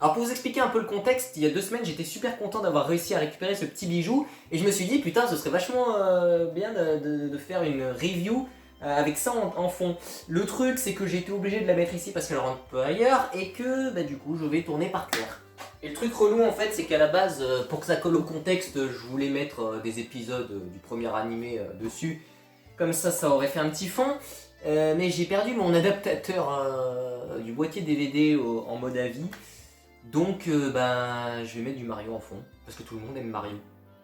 Alors pour vous expliquer un peu le contexte, il y a 2 semaines j'étais super content d'avoir réussi à récupérer ce petit bijou et je me suis dit putain ce serait vachement bien de faire une review avec ça en fond. Le truc c'est que j'ai été obligé de la mettre ici parce qu'elle rentre peu ailleurs et que du coup je vais tourner par terre. Et le truc relou en fait c'est qu'à la base pour que ça colle au contexte je voulais mettre des épisodes du premier animé dessus. Comme ça aurait fait un petit fond. Mais j'ai perdu mon adaptateur du boîtier DVD en mode avis. Donc je vais mettre du Mario en fond, parce que tout le monde aime Mario,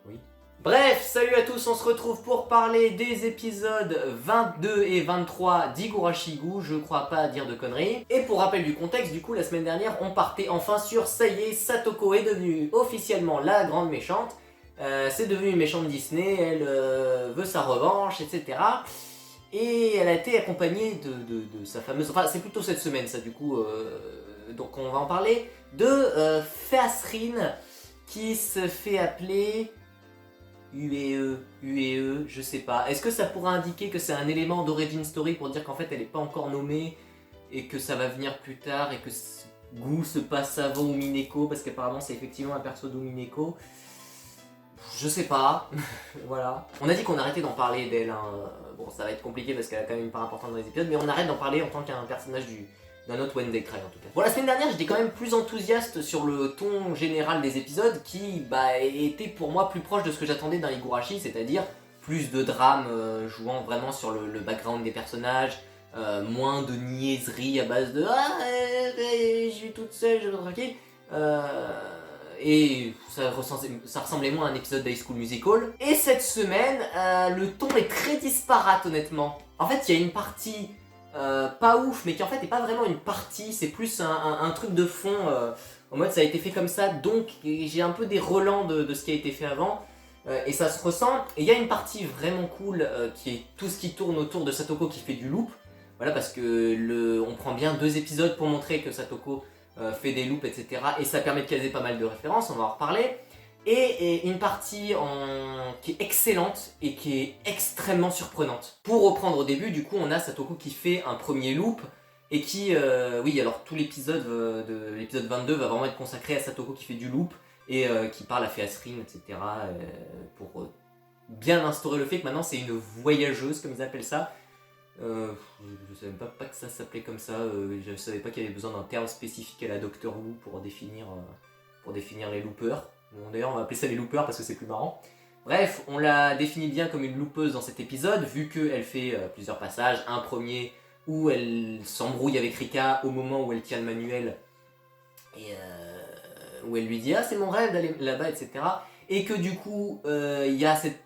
oui. Bref, salut à tous, on se retrouve pour parler des épisodes 22 et 23 d'Higurashigu, je crois pas dire de conneries. Et pour rappel du contexte, du coup la semaine dernière on partait enfin sur ça y est, Satoko est devenue officiellement la grande méchante. C'est devenu une méchante Disney, elle veut sa revanche, etc. Et elle a été accompagnée de sa fameuse... Enfin c'est plutôt cette semaine ça du coup, donc on va en parler. De Féasrine qui se fait appeler UEE, je sais pas. Est-ce que ça pourrait indiquer que c'est un élément d'origin story pour dire qu'en fait elle n'est pas encore nommée et que ça va venir plus tard et que Gu se passe avant Umineko parce qu'apparemment c'est effectivement un perso d'Umineko. Je sais pas, voilà. On a dit qu'on arrêtait d'en parler d'elle, hein. Bon ça va être compliqué parce qu'elle a quand même une part importante dans les épisodes, mais on arrête d'en parler en tant qu'un personnage d'un autre Wendy Cry en tout cas. Bon la semaine dernière j'étais quand même plus enthousiaste sur le ton général des épisodes qui était pour moi plus proche de ce que j'attendais d'un Higurashi, c'est-à-dire plus de drame jouant vraiment sur le background des personnages, moins de niaiseries à base de ah je suis toute seule, je veux tranquille. Et ça ressemblait moins à un épisode d'High School Musical. Et cette semaine, le ton est très disparate honnêtement. En fait, il y a une partie pas ouf, mais qui en fait n'est pas vraiment une partie, c'est plus un truc de fond, en mode ça a été fait comme ça, donc j'ai un peu des relents de ce qui a été fait avant, et ça se ressent. Et il y a une partie vraiment cool qui est tout ce qui tourne autour de Satoko qui fait du loop. Voilà, parce que on prend bien 2 épisodes pour montrer que Satoko fait des loops, etc. Et ça permet de caser pas mal de références, on va en reparler. Et une partie qui est excellente et qui est extrêmement surprenante. Pour reprendre au début, du coup, on a Satoko qui fait un premier loop et qui... oui, alors tout l'épisode de l'épisode 22 va vraiment être consacré à Satoko qui fait du loop et qui parle à Féasrine, etc. Pour bien instaurer le fait que maintenant c'est une voyageuse, comme ils appellent ça. Je savais même pas que ça s'appelait comme ça, je savais pas qu'il y avait besoin d'un terme spécifique à la Doctor Who pour définir les loopers. Bon, d'ailleurs on va appeler ça les loopers parce que c'est plus marrant. Bref, on la définit bien comme une loopeuse dans cet épisode, vu qu'elle fait plusieurs passages. Un premier où elle s'embrouille avec Rika au moment où elle tient le manuel, et où elle lui dit « Ah, c'est mon rêve d'aller là-bas, etc. » Et que du coup, il y a cette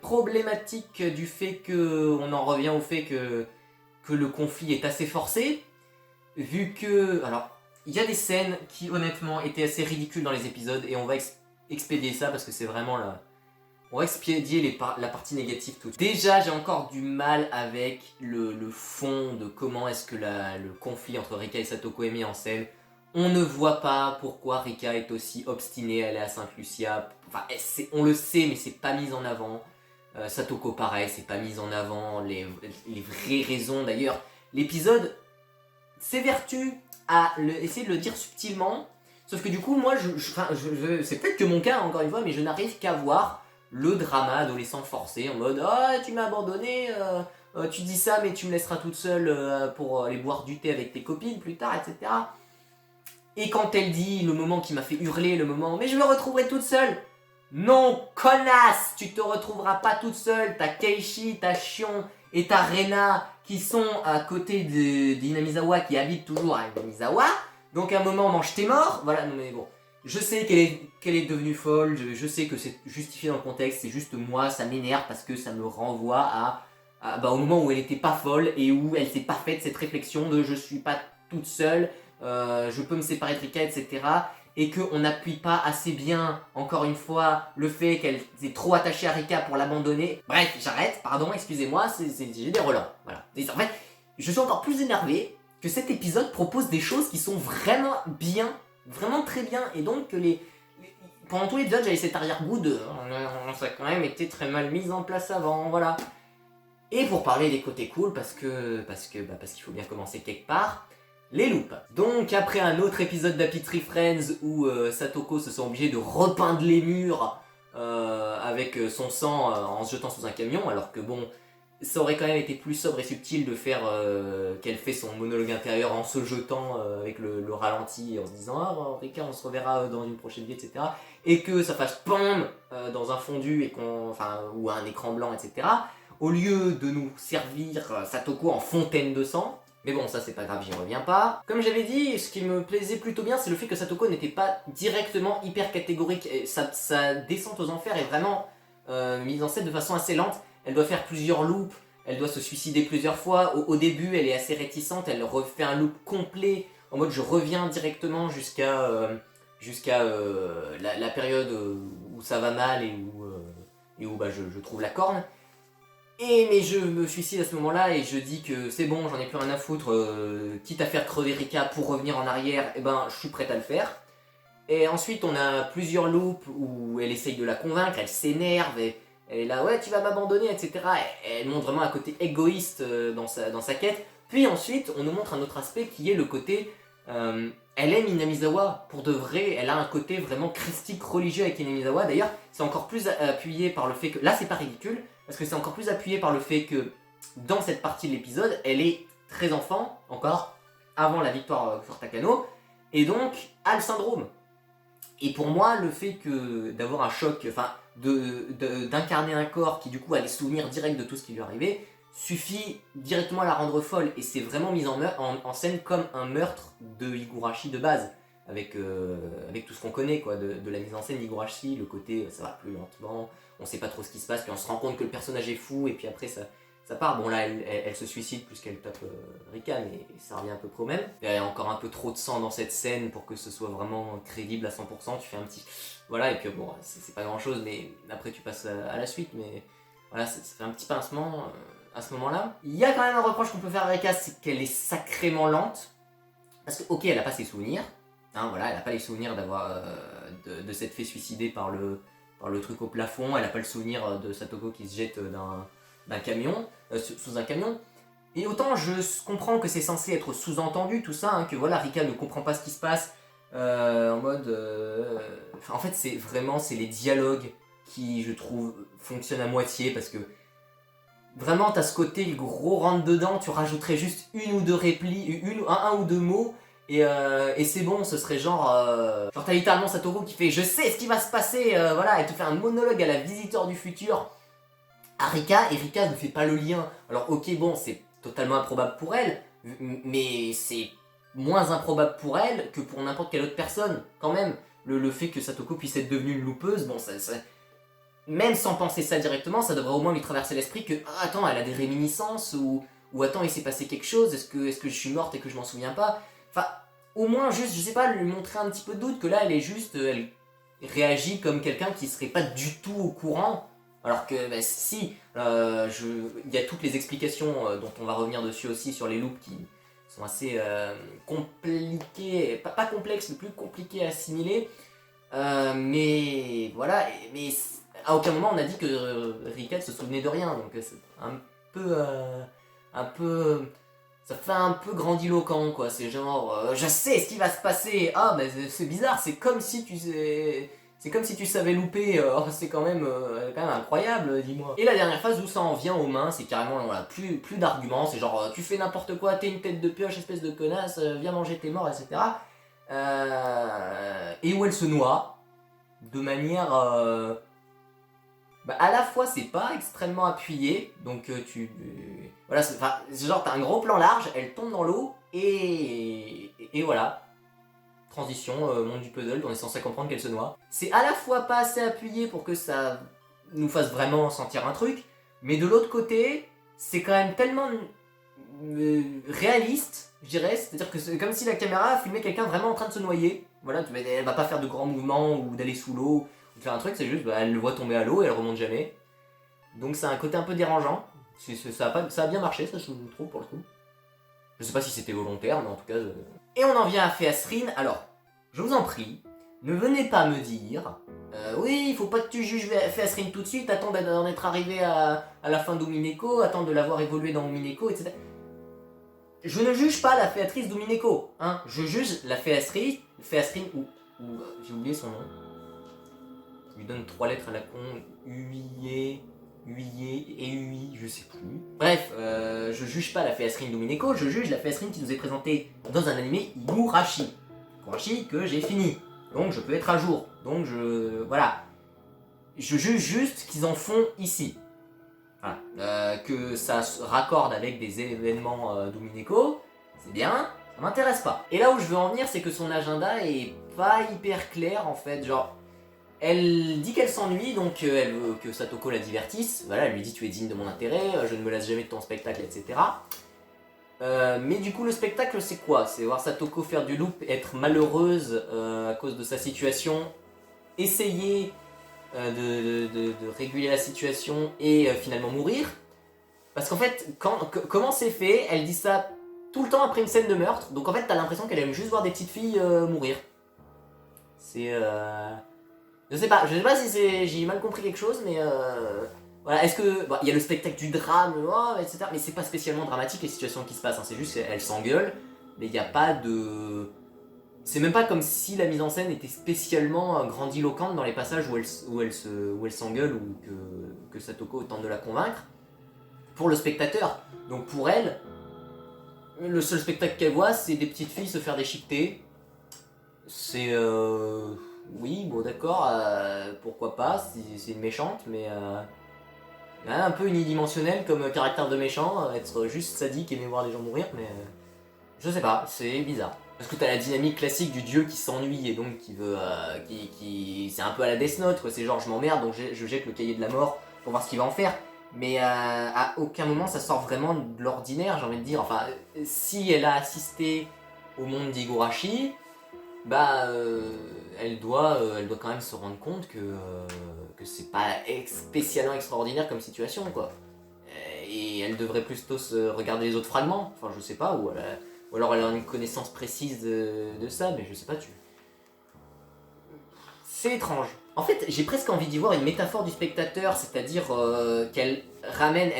problématique du fait que, on en revient au fait que le conflit est assez forcé, vu que... Alors, il y a des scènes qui honnêtement étaient assez ridicules dans les épisodes et on va expédier ça parce que c'est vraiment on va expédier la partie négative tout de suite. Déjà j'ai encore du mal avec le fond de comment est-ce que le conflit entre Rika et Satoko est mis en scène. On ne voit pas pourquoi Rika est aussi obstinée à aller à Sainte-Lucia. Enfin, on le sait mais c'est pas mis en avant. Satoko pareil, c'est pas mis en avant les vraies raisons. D'ailleurs, l'épisode s'évertue à essayer de le dire subtilement, sauf que du coup moi c'est peut-être que mon cas encore une fois, mais je n'arrive qu'à voir le drama adolescent forcé en mode ah tu m'as abandonné, tu dis ça mais tu me laisseras toute seule pour aller boire du thé avec tes copines plus tard, etc. Et quand elle dit le moment qui m'a fait hurler, le moment mais je me retrouverai toute seule, non connasse, tu te retrouveras pas toute seule, t'as Keishi, t'as Shion et t'as Rena qui sont à côté d'Inamizawa, qui habite toujours à Inamizawa, donc à un moment mange tes morts, voilà. Non mais bon, je sais qu'elle est devenue folle, je sais que c'est justifié dans le contexte, c'est juste moi, ça m'énerve parce que ça me renvoie au moment où elle était pas folle et où elle s'est pas faite cette réflexion de je suis pas toute seule, je peux me séparer de Rika, etc. Et qu'on n'appuie pas assez bien, encore une fois, le fait qu'elle est trop attachée à Rika pour l'abandonner. Bref, j'arrête, pardon, excusez-moi, j'ai des relents, voilà. Et en fait, je suis encore plus énervé que cet épisode propose des choses qui sont vraiment bien, vraiment très bien, et donc que pendant tout l'épisode, j'avais cet arrière-goût de ça a quand même été très mal mis en place avant, voilà. Et pour parler des côtés cool, parce qu'il faut bien commencer quelque part, les loupes. Donc après un autre épisode d'Happy Tree Friends où Satoko se sent obligé de repeindre les murs avec son sang en se jetant sous un camion, alors que bon, ça aurait quand même été plus sobre et subtil de faire qu'elle fait son monologue intérieur en se jetant avec le ralenti en se disant « Ah, Rika, on se reverra dans une prochaine vie, etc. » Et que ça fasse PAM dans un fondu et ou un écran blanc, etc. Au lieu de nous servir Satoko en fontaine de sang. Mais bon, ça c'est pas grave, j'y reviens pas. Comme j'avais dit, ce qui me plaisait plutôt bien, c'est le fait que Satoko n'était pas directement hyper catégorique. Et sa descente aux enfers est vraiment mise en scène de façon assez lente. Elle doit faire plusieurs loops, elle doit se suicider plusieurs fois. Au début, elle est assez réticente, elle refait un loop complet, en mode je reviens directement jusqu'à la période où ça va mal et où je trouve la corne. Mais je me suicide à ce moment-là et je dis que c'est bon, j'en ai plus rien à foutre, quitte à faire crever Rika pour revenir en arrière, et ben je suis prête à le faire. Et ensuite on a plusieurs loops où elle essaye de la convaincre, elle s'énerve, elle est là, ouais tu vas m'abandonner, etc. Elle montre vraiment un côté égoïste dans sa quête. Puis ensuite on nous montre un autre aspect qui est le côté, elle aime Inamizawa, pour de vrai, elle a un côté vraiment christique religieux avec Inamizawa. D'ailleurs c'est encore plus appuyé par le fait que, là c'est pas ridicule, parce que c'est encore plus appuyé par le fait que dans cette partie de l'épisode, elle est très enfant, encore, avant la victoire sur Takano, et donc a le syndrome. Et pour moi, le fait que d'avoir un choc, enfin, d'incarner un corps qui du coup a des souvenirs directs de tout ce qui lui est arrivé, suffit directement à la rendre folle. Et c'est vraiment mis en scène comme un meurtre de Higurashi de base. Avec tout ce qu'on connaît quoi, de la mise en scène d'Higurashi, le côté ça va plus lentement, on sait pas trop ce qui se passe, puis on se rend compte que le personnage est fou, et puis après ça part. Bon là elle se suicide plus qu'elle tape Rika, mais ça revient à peu près au même. Il y a encore un peu trop de sang dans cette scène pour que ce soit vraiment crédible à 100%, tu fais un petit... Voilà, et puis bon, c'est pas grand chose, mais après tu passes à la suite, mais voilà, ça fait un petit pincement à ce moment-là. Il y a quand même un reproche qu'on peut faire à Rika, c'est qu'elle est sacrément lente, parce que ok, elle a pas ses souvenirs, hein, voilà, elle n'a pas les souvenirs de s'être fait suicider par le truc au plafond, elle n'a pas le souvenir de Satoko qui se jette d'un camion, sous un camion. Et autant je comprends que c'est censé être sous-entendu tout ça, hein, que voilà, Rika ne comprend pas ce qui se passe, en mode... en fait c'est les dialogues qui je trouve fonctionnent à moitié, parce que vraiment t'as ce côté le gros rentre dedans, tu rajouterais juste une ou deux répliques, un ou deux mots, et c'est bon, ce serait genre t'as littéralement Satoru qui fait « Je sais ce qui va se passer !» Voilà, elle te fait un monologue à la visiteur du futur à Rika, et Rika ne fait pas le lien. Alors ok, bon, c'est totalement improbable pour elle, mais c'est moins improbable pour elle que pour n'importe quelle autre personne, quand même. Le fait que Satoko puisse être devenue une loupeuse, bon, même sans penser ça directement, ça devrait au moins lui traverser l'esprit que ah, attends, elle a des réminiscences, ou attends, il s'est passé quelque chose, est-ce que je suis morte et que je m'en souviens pas. Enfin, au moins juste, je sais pas, lui montrer un petit peu de doute, que là elle est juste, elle réagit comme quelqu'un qui serait pas du tout au courant, alors que bah, si, il y a toutes les explications dont on va revenir dessus aussi sur les loops qui sont assez compliquées, pas complexes, mais plus compliquées à assimiler, mais voilà, mais à aucun moment on a dit que Rika se souvenait de rien, donc c'est un peu, ça fait un peu grandiloquent quoi, c'est genre, je sais ce qui va se passer, ah bah c'est bizarre, c'est comme si tu savais louper, c'est quand même incroyable, dis-moi. Et la dernière phase où ça en vient aux mains, c'est carrément, voilà, plus d'arguments, c'est genre, tu fais n'importe quoi, t'es une tête de pioche, espèce de connasse, viens manger tes morts, etc. Et où elle se noie, de manière... à la fois c'est pas extrêmement appuyé, donc voilà, c'est genre t'as un gros plan large, elle tombe dans l'eau, et voilà. Transition, monde du puzzle, on est censé comprendre qu'elle se noie. C'est à la fois pas assez appuyé pour que ça nous fasse vraiment sentir un truc, mais de l'autre côté, c'est quand même tellement réaliste, je dirais, c'est-à-dire que c'est comme si la caméra filmait quelqu'un vraiment en train de se noyer. Voilà, elle va pas faire de grands mouvements ou d'aller sous l'eau ou de faire un truc, c'est juste, elle le voit tomber à l'eau et elle remonte jamais. Donc c'est un côté un peu dérangeant. Ça a bien marché, ça je trouve pour le coup. Je sais pas si c'était volontaire, mais en tout cas... Et on en vient à Féasrine. Alors, je vous en prie, ne venez pas me dire oui, il faut pas que tu juges Féasrine tout de suite, attends d'en être arrivé à la fin d'Umineko, attends de l'avoir évolué dans Umineko, etc. je ne juge pas la féatrice Domineko, hein. Je juge la féastrine ou j'ai oublié son nom. Il lui donne 3 lettres à la con, Huillet et Ui, je sais plus. Bref, je juge pas la féastrine Domineko, je juge la féastrine qui nous est présentée dans un animé Higurashi. Higurashi que j'ai fini, donc je peux être à jour. Donc voilà. Je juge juste qu'ils en font ici. Voilà. Que ça se raccorde avec des événements Domineko, c'est bien, ça m'intéresse pas. Et là où je veux en venir, c'est que son agenda est pas hyper clair en fait, genre... Elle dit qu'elle s'ennuie, donc elle veut que Satoko la divertisse. Voilà, elle lui dit tu es digne de mon intérêt, je ne me lasse jamais de ton spectacle, etc. Mais du coup le spectacle c'est quoi? C'est voir Satoko faire du loop, être malheureuse à cause de sa situation, essayer de réguler la situation et finalement mourir. Parce qu'en fait, comment c'est fait? Elle dit ça tout le temps après une scène de meurtre, donc en fait t'as l'impression qu'elle aime juste voir des petites filles mourir. C'est... Je sais pas si j'ai mal compris quelque chose, mais voilà, est-ce que... Bon, il y a le spectacle du drame, etc. Mais c'est pas spécialement dramatique les situations qui se passent, hein. C'est juste qu'elle s'engueule, mais il n'y a pas de... C'est même pas comme si la mise en scène était spécialement grandiloquente dans les passages où elle s'engueule ou que Satoko tente de la convaincre. Pour le spectateur, donc pour elle, le seul spectacle qu'elle voit, c'est des petites filles se faire déchiqueter. C'est... Oui, bon d'accord, pourquoi pas, c'est une méchante, mais un peu unidimensionnelle comme caractère de méchant, être juste sadique, aimer voir les gens mourir, mais je sais pas, c'est bizarre. Parce que t'as la dynamique classique du dieu qui s'ennuie et donc qui veut, c'est un peu à la Death Note, quoi. C'est genre je m'emmerde donc je jette le cahier de la mort pour voir ce qu'il va en faire. Mais à aucun moment ça sort vraiment de l'ordinaire, j'ai envie de dire. Enfin, si elle a assisté au monde d'Higurashi, bah elle doit quand même se rendre compte que c'est pas spécialement extraordinaire comme situation, quoi. Et elle devrait plutôt se regarder les autres fragments, enfin je sais pas, ou alors elle a une connaissance précise de ça, mais je sais pas, c'est étrange. En fait, j'ai presque envie d'y voir une métaphore du spectateur, c'est-à-dire qu'elle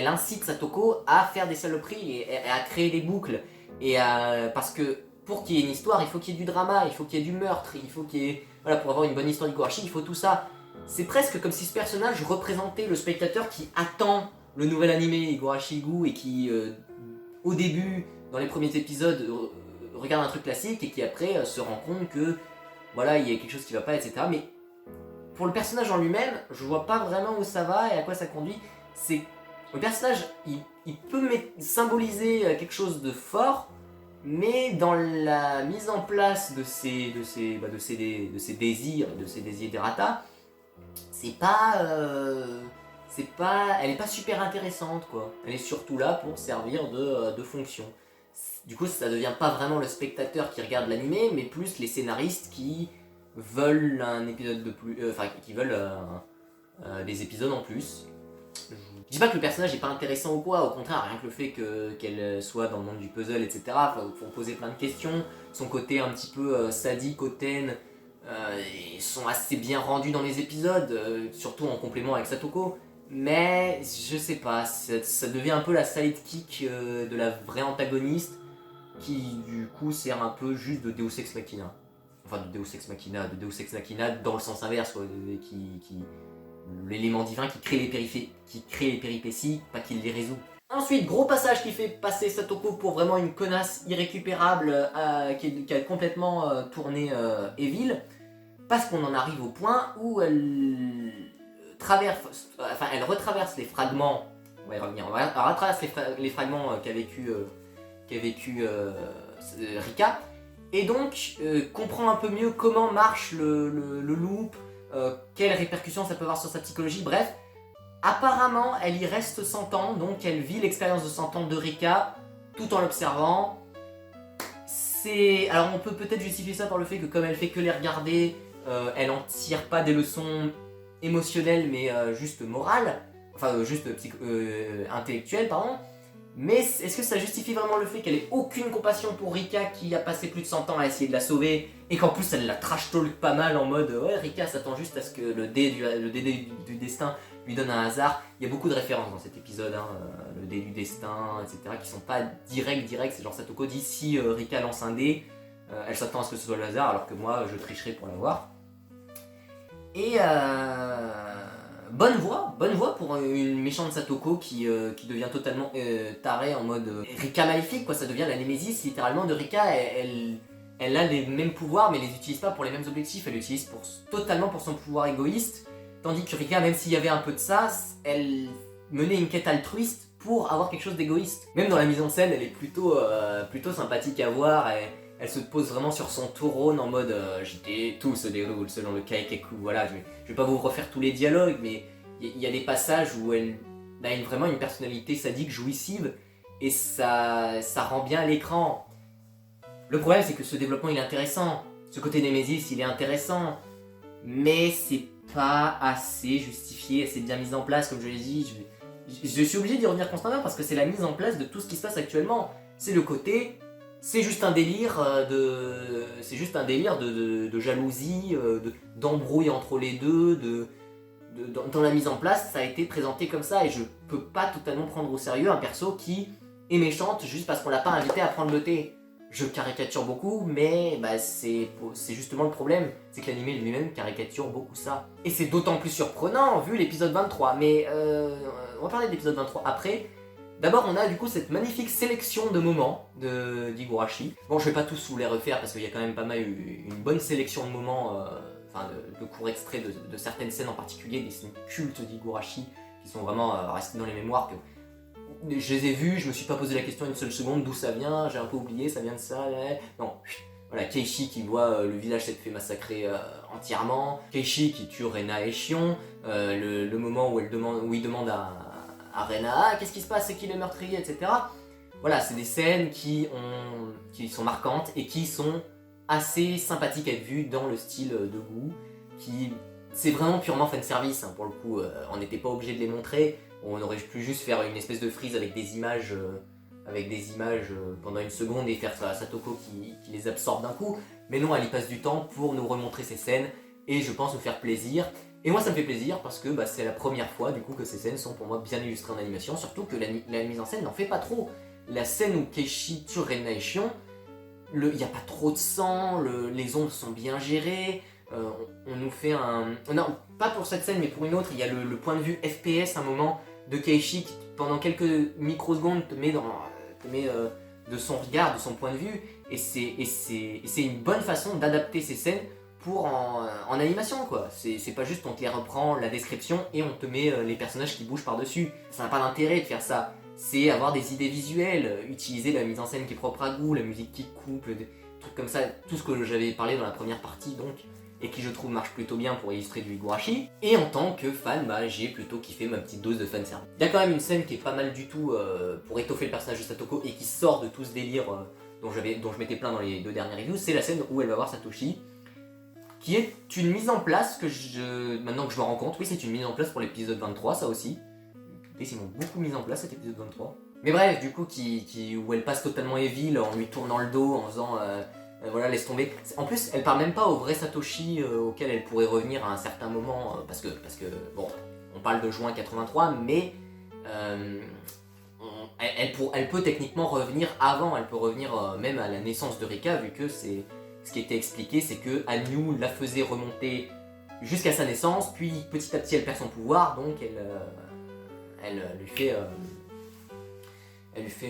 incite Satoko à faire des saloperies et à créer des boucles. Parce que pour qu'il y ait une histoire, il faut qu'il y ait du drama, il faut qu'il y ait du meurtre, il faut qu'il y ait... Voilà, pour avoir une bonne histoire d'Higurashi, il faut tout ça. C'est presque comme si ce personnage représentait le spectateur qui attend le nouvel animé Higurashi Gu et qui, au début, dans les premiers épisodes, regarde un truc classique et qui après se rend compte que voilà, il y a quelque chose qui va pas, etc. Mais pour le personnage en lui-même, je vois pas vraiment où ça va et à quoi ça conduit. C'est... Le personnage, il peut symboliser quelque chose de fort, mais dans la mise en place de ses désirs, de ses desiderata, elle est pas super intéressante, quoi. Elle est surtout là pour servir de fonction. Du coup, ça devient pas vraiment le spectateur qui regarde l'animé, mais plus les scénaristes qui veulent un épisode de plus, qui veulent des épisodes en plus. Je dis pas que le personnage est pas intéressant ou quoi, au contraire, rien que le fait qu'elle soit dans le monde du puzzle, etc., faut poser plein de questions. Son côté un petit peu sadique, hautaine, sont assez bien rendus dans les épisodes, surtout en complément avec Satoko. Mais je sais pas, ça devient un peu la sidekick de la vraie antagoniste, qui du coup sert un peu juste de Deus Ex Machina. Enfin de Deus Ex Machina dans le sens inverse, quoi, l'élément divin qui crée les péripéties, pas qu'il les résout. Ensuite, gros passage qui fait passer Satoko pour vraiment une connasse irrécupérable qui a complètement tourné Evil, parce qu'on en arrive au point où elle retraverse les fragments, on va y revenir, elle retraverse les fragments qu'a vécu Rika, et donc comprend un peu mieux comment marche le loop, quelles répercussions ça peut avoir sur sa psychologie, bref. Apparemment, elle y reste 100 ans, donc elle vit l'expérience de 100 ans de Rika, tout en l'observant. Alors on peut peut-être justifier ça par le fait que comme elle fait que les regarder, elle en tire pas des leçons émotionnelles, mais juste morales, enfin juste intellectuelles, pardon. Mais est-ce que ça justifie vraiment le fait qu'elle ait aucune compassion pour Rika qui a passé plus de 100 ans à essayer de la sauver et qu'en plus elle la trash talk pas mal en mode ouais Rika s'attend juste à ce que le dé du destin lui donne un hasard. Il y a beaucoup de références dans cet épisode, hein, le dé du destin, etc. qui sont pas directs, c'est genre Satoko dit si Rika lance un dé, elle s'attend à ce que ce soit le hasard alors que moi je tricherai pour l'avoir. Et bonne voix pour une méchante Satoko qui devient totalement tarée en mode Rika maléfique quoi, ça devient la némésis littéralement de Rika, elle a les mêmes pouvoirs mais elle les utilise pas pour les mêmes objectifs, elle l'utilise totalement pour son pouvoir égoïste, tandis que Rika, même s'il y avait un peu de ça, elle menait une quête altruiste pour avoir quelque chose d'égoïste. Même dans la mise en scène, elle est plutôt sympathique à voir, elle se pose vraiment sur son trône en mode tout se déroule selon le Kaikeku. Voilà, je vais pas vous refaire tous les dialogues, mais il y a des passages où elle a vraiment une personnalité sadique, jouissive, et ça rend bien à l'écran. Le problème, c'est que ce développement il est intéressant, ce côté Nemesis il est intéressant, mais c'est pas assez justifié, assez bien mis en place, comme je l'ai dit. Je suis obligé d'y revenir constamment parce que c'est la mise en place de tout ce qui se passe actuellement. C'est le côté. C'est juste un délire de jalousie, d'embrouille entre les deux, dans la mise en place, ça a été présenté comme ça et je peux pas totalement prendre au sérieux un perso qui est méchante juste parce qu'on l'a pas invité à prendre le thé. Je caricature beaucoup, mais c'est justement le problème, c'est que l'anime lui-même caricature beaucoup ça. Et c'est d'autant plus surprenant vu l'épisode 23, mais on va parler de l'épisode 23 après. D'abord, on a du coup cette magnifique sélection de moments d'Higurashi. Bon, je vais pas tous vous les refaire parce qu'il y a quand même pas mal une bonne sélection de moments, de courts extraits de certaines scènes en particulier, des scènes cultes d'Higurashi qui sont vraiment restées dans les mémoires. Que je les ai vus, je me suis pas posé la question une seule seconde d'où ça vient, j'ai un peu oublié, ça vient de ça. Non, voilà, Keishi qui voit le village s'être fait massacrer entièrement, Keishi qui tue Rena et Shion, le moment où il demande à Rena, qu'est-ce qui se passe, c'est qui le meurtrier, etc. Voilà, c'est des scènes qui sont marquantes et qui sont assez sympathiques à être vues dans le style de Gu, c'est vraiment purement fanservice, hein, pour le coup, on n'était pas obligé de les montrer, on aurait pu juste faire une espèce de freeze avec des images pendant une seconde et faire Satoko qui les absorbe d'un coup, mais non, elle y passe du temps pour nous remontrer ces scènes et je pense nous faire plaisir. Et moi ça me fait plaisir parce que c'est la première fois du coup que ces scènes sont pour moi bien illustrées en animation, surtout que la mise en scène n'en fait pas trop. La scène où Keishi tue Rena et Shion, il n'y a pas trop de sang, les ombres sont bien gérées, on nous fait un... Non, pas pour cette scène mais pour une autre, il y a le point de vue FPS à un moment de Keishi qui pendant quelques microsecondes te met de son regard, de son point de vue, et c'est une bonne façon d'adapter ces scènes pour en animation quoi. C'est pas juste on te les reprend la description et on te met les personnages qui bougent par dessus. Ça n'a pas d'intérêt de faire ça. C'est avoir des idées visuelles, utiliser la mise en scène qui est propre à Gu, la musique qui couple, des trucs comme ça, tout ce que j'avais parlé dans la première partie donc, et qui je trouve marche plutôt bien pour illustrer du Higurashi. Et en tant que fan, j'ai plutôt kiffé ma petite dose de fanservice. Il y a quand même une scène qui est pas mal du tout pour étoffer le personnage de Satoko et qui sort de tout ce délire dont je m'étais plaint dans les 2 dernières reviews, c'est la scène où elle va voir Satoshi, qui est une mise en place maintenant que je me rends compte, oui c'est une mise en place pour l'épisode 23 ça aussi. Ils m'ont beaucoup mis en place cet épisode 23. Mais bref, du coup, où elle passe totalement evil en lui tournant le dos, en faisant voilà, laisse tomber. En plus, elle parle même pas au vrai Satoshi auquel elle pourrait revenir à un certain moment, parce que bon, on parle de juin 83, mais elle peut techniquement revenir avant, elle peut revenir même à la naissance de Rika, vu que ce qui était expliqué, c'est que Hanyu la faisait remonter jusqu'à sa naissance, puis petit à petit elle perd son pouvoir, donc elle lui fait...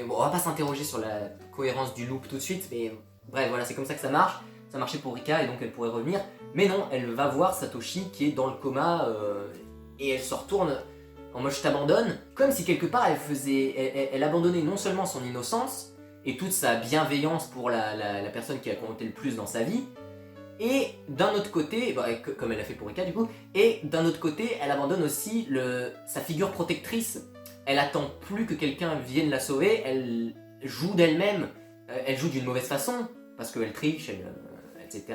Bon, on va pas s'interroger sur la cohérence du loop tout de suite, mais bref, voilà, c'est comme ça que ça marche. Ça marchait pour Rika et donc elle pourrait revenir. Mais non, elle va voir Satoshi qui est dans le coma et elle se retourne en mode je t'abandonne. Comme si quelque part elle abandonnait non seulement son innocence et toute sa bienveillance pour la personne qui a compté le plus dans sa vie, et d'un autre côté, comme elle a fait pour Rika du coup, et d'un autre côté, elle abandonne aussi sa figure protectrice. Elle attend plus que quelqu'un vienne la sauver, elle joue d'elle-même, elle joue d'une mauvaise façon, parce qu'elle triche, etc.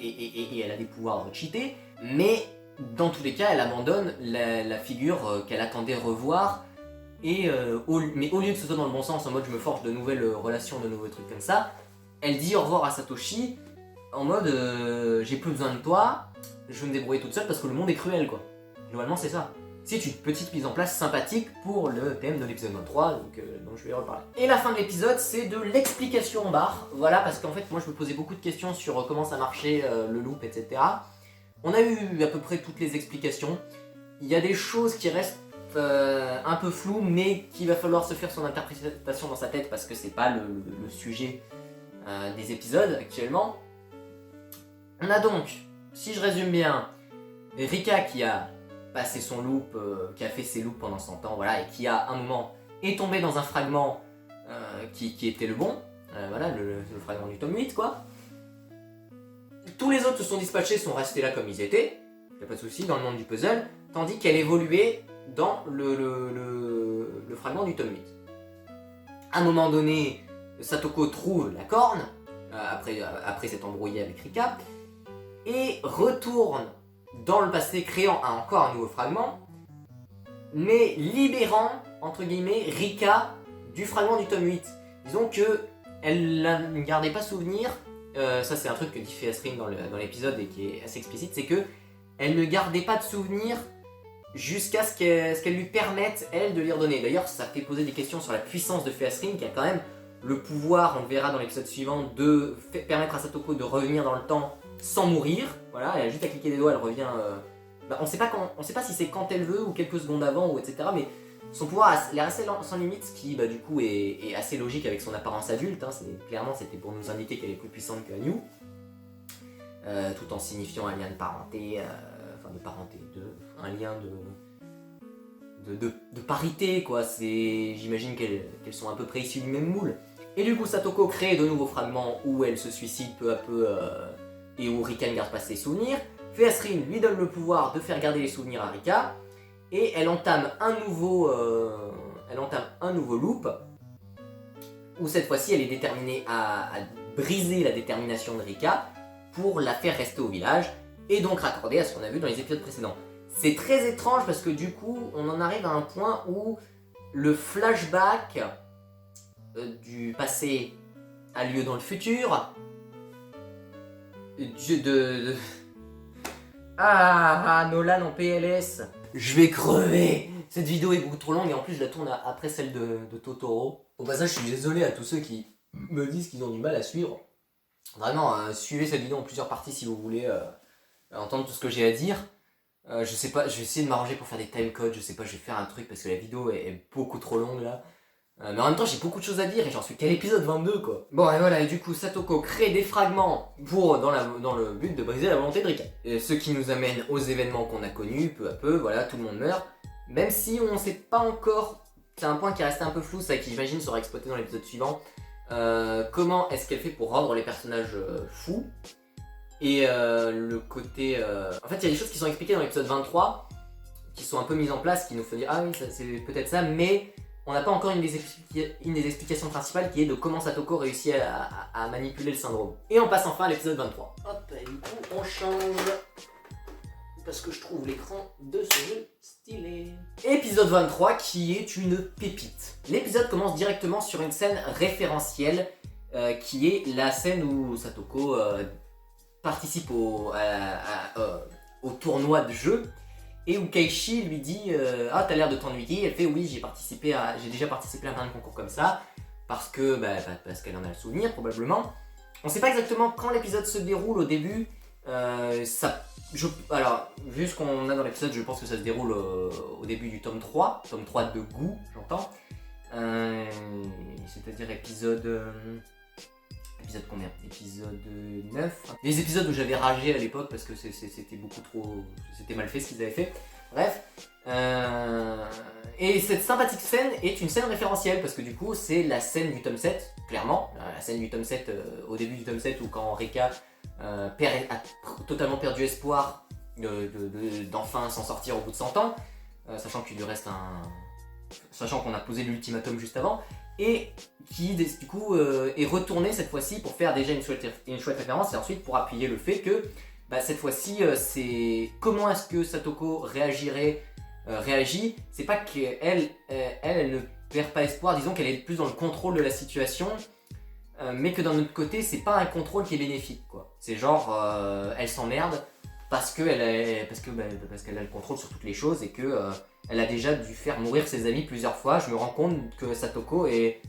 Et elle a des pouvoirs cheatés, mais dans tous les cas, elle abandonne la figure qu'elle attendait revoir, mais au lieu que ce soit dans le bon sens, en mode je me forge de nouvelles relations, de nouveaux trucs comme ça, elle dit au revoir à Satoshi en mode j'ai plus besoin de toi, je vais me débrouiller toute seule parce que le monde est cruel quoi. Globalement c'est ça. C'est une petite mise en place sympathique pour le thème de l'épisode 23, donc je vais y reparler. Et la fin de l'épisode, c'est de l'explication en barre. Voilà, parce qu'en fait, moi je me posais beaucoup de questions sur comment ça marchait, le loop, etc. On a eu à peu près toutes les explications. Il y a des choses qui restent un peu floues, mais qu'il va falloir se faire son interprétation dans sa tête, parce que c'est pas le sujet des épisodes actuellement. On a donc, si je résume bien, Rika qui a passé son loop, qui a fait ses loops pendant 100 ans, voilà, et qui à un moment est tombé dans un fragment qui était le bon, voilà, le fragment du tome 8, quoi. Tous les autres se sont dispatchés, sont restés là comme ils étaient, y a pas de souci, dans le monde du puzzle, tandis qu'elle évoluait dans le fragment du tome 8. À un moment donné, Satoko trouve la corne, après s'être embrouillé avec Rika, et retourne dans le passé, créant encore un nouveau fragment, mais libérant, entre guillemets, Rika du fragment du tome 8. Disons que elle ne gardait pas souvenir, ça c'est un truc que dit Feastring dans l'épisode et qui est assez explicite, c'est que elle ne gardait pas de souvenir jusqu'à ce qu'elle lui permette, elle, de lui redonner. D'ailleurs, ça fait poser des questions sur la puissance de Feastring, qui a quand même le pouvoir, on le verra dans l'épisode suivant, de permettre à Satoko de revenir dans le temps sans mourir. Voilà, elle a juste à cliquer des doigts, elle revient. On sait pas si c'est quand elle veut ou quelques secondes avant ou etc. Mais son pouvoir est assez sans limite, ce qui du coup est assez logique avec son apparence adulte. Hein. Clairement, c'était pour nous indiquer qu'elle est plus puissante que Hanyu, tout en signifiant un lien de parenté, un lien de parité quoi. J'imagine qu'elles sont à peu près issues du même moule. Et du coup, Satoko crée de nouveaux fragments où elle se suicide peu à peu. Et où Rika ne garde pas ses souvenirs. Feastring lui donne le pouvoir de faire garder les souvenirs à Rika, et elle entame un nouveau loop, où cette fois-ci elle est déterminée à briser la détermination de Rika pour la faire rester au village, et donc raccorder à ce qu'on a vu dans les épisodes précédents. C'est très étrange parce que du coup on en arrive à un point où le flashback du passé a lieu dans le futur. Nolan en PLS. Je vais crever. Cette vidéo est beaucoup trop longue et en plus je la tourne après celle de Totoro. Au passage, je suis désolé à tous ceux qui me disent qu'ils ont du mal à suivre. Vraiment, suivez cette vidéo en plusieurs parties si vous voulez entendre tout ce que j'ai à dire. Je sais pas, je vais essayer de m'arranger pour faire des timecodes, je sais pas, je vais faire un truc parce que la vidéo est beaucoup trop longue là. Mais en même temps, j'ai beaucoup de choses à dire et j'en suis qu'à l'épisode 22 quoi. Bon, et voilà, et du coup, Satoko crée des fragments dans le but de briser la volonté de Rika. Et ce qui nous amène aux événements qu'on a connus, peu à peu, voilà, tout le monde meurt. Même si on sait pas encore, c'est un point qui est resté un peu flou, ça qui j'imagine sera exploité dans l'épisode suivant. Comment est-ce qu'elle fait pour rendre les personnages fous. Et le côté... En fait, il y a des choses qui sont expliquées dans l'épisode 23, qui sont un peu mises en place, qui nous font dire ah oui, c'est peut-être ça, mais... On n'a pas encore une des explications principales qui est de comment Satoko réussit à manipuler le syndrome. Et on passe enfin à l'épisode 23. Hop, et du coup on change. Parce que je trouve l'écran de ce jeu stylé. Épisode 23 qui est une pépite. L'épisode commence directement sur une scène référentielle qui est la scène où Satoko participe au tournoi de jeu. Et où Keishi lui dit ah t'as l'air de t'ennuyer, elle fait oui j'ai déjà participé à plein de concours comme ça parce qu'elle en a le souvenir probablement. On sait pas exactement quand l'épisode se déroule au début, alors vu ce qu'on a dans l'épisode je pense que ça se déroule au début du tome 3 de goût j'entends, c'est-à-dire épisode combien? Épisode 9. Les épisodes où j'avais ragé à l'époque parce que c'était beaucoup trop... C'était mal fait ce qu'ils avaient fait. Bref. Et cette sympathique scène est une scène référentielle parce que du coup c'est la scène du tome 7, clairement. La scène du tome 7, au début du tome 7 où quand Rika a totalement perdu espoir d'enfin s'en sortir au bout de 100 ans, sachant qu'il lui reste sachant qu'on a posé l'ultimatum juste avant. Et qui du coup est retourné cette fois-ci pour faire déjà une chouette référence et ensuite pour appuyer le fait que cette fois-ci c'est comment est-ce que Satoko réagirait réagit, c'est pas qu'elle elle ne perd pas espoir, disons qu'elle est plus dans le contrôle de la situation, mais que d'un autre côté, c'est pas un contrôle qui est bénéfique, quoi. C'est genre, elle s'emmerde parce qu'elle a le contrôle sur toutes les choses et que elle a déjà dû faire mourir ses amis plusieurs fois. Je me rends compte que Satoko est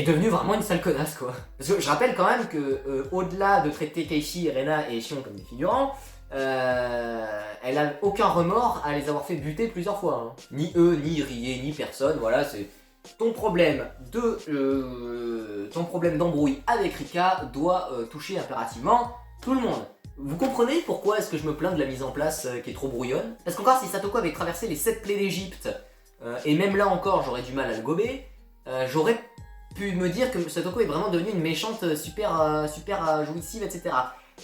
devenue vraiment une sale connasse, quoi. Parce que je rappelle quand même que au-delà de traiter Keishi, Rena et Shion comme des figurants, elle a aucun remords à les avoir fait buter plusieurs fois. Hein. Ni eux, ni Rie, ni personne. Voilà, c'est ton problème d'embrouille avec Rika doit toucher impérativement tout le monde. Vous comprenez pourquoi est-ce que je me plains de la mise en place qui est trop brouillonne? Parce qu'encore si Satoko avait traversé les 7 plaies d'Égypte, et même là encore j'aurais du mal à le gober, j'aurais pu me dire que Satoko est vraiment devenue une méchante super jouissive, etc.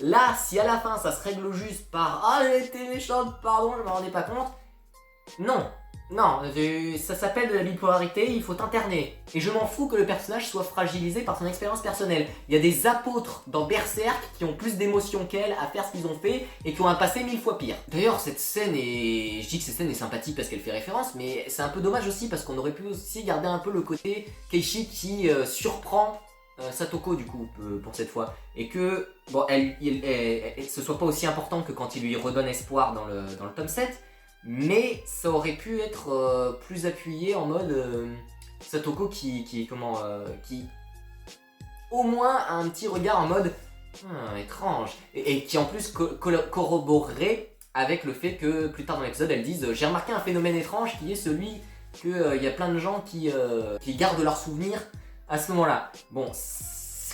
Là, si à la fin ça se règle juste par « Ah, elle était méchante, pardon, je me rendais pas compte », non. Non, ça s'appelle de la bipolarité, il faut t'interner. Et je m'en fous que le personnage soit fragilisé par son expérience personnelle. Il y a des apôtres dans Berserk qui ont plus d'émotions qu'elle à faire ce qu'ils ont fait et qui ont un passé 1000 fois pire. D'ailleurs, cette scène est... Je dis que cette scène est sympathique parce qu'elle fait référence, mais c'est un peu dommage aussi parce qu'on aurait pu aussi garder un peu le côté Keishi qui surprend Satoko du coup pour cette fois. Et que, bon, ce soit pas aussi important que quand il lui redonne espoir dans le tome 7. Mais ça aurait pu être plus appuyé en mode Satoko qui au moins a un petit regard en mode étrange et qui en plus corroborerait avec le fait que plus tard dans l'épisode elle dise j'ai remarqué un phénomène étrange qui est celui que y a plein de gens qui gardent leurs souvenirs à ce moment-là. Bon,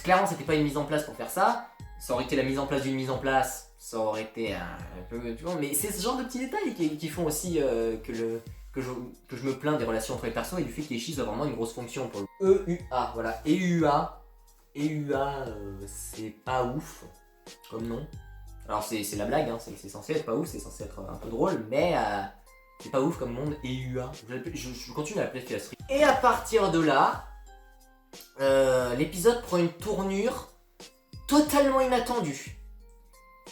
clairement c'était pas une mise en place pour faire ça, ça aurait été la mise en place d'une mise en place. Ça aurait été un peu... Tu vois, mais c'est ce genre de petits détails qui font aussi que je me plains des relations entre les persos et du fait qu'Eishi soit vraiment une grosse fonction pour le EUA. Voilà, EUA, c'est pas ouf comme nom. Alors c'est la blague, hein, c'est censé être pas ouf, c'est censé être un peu drôle, mais c'est pas ouf comme monde, EUA. Je continue à l'appeler Fiasserie. Et à partir de là, l'épisode prend une tournure totalement inattendue.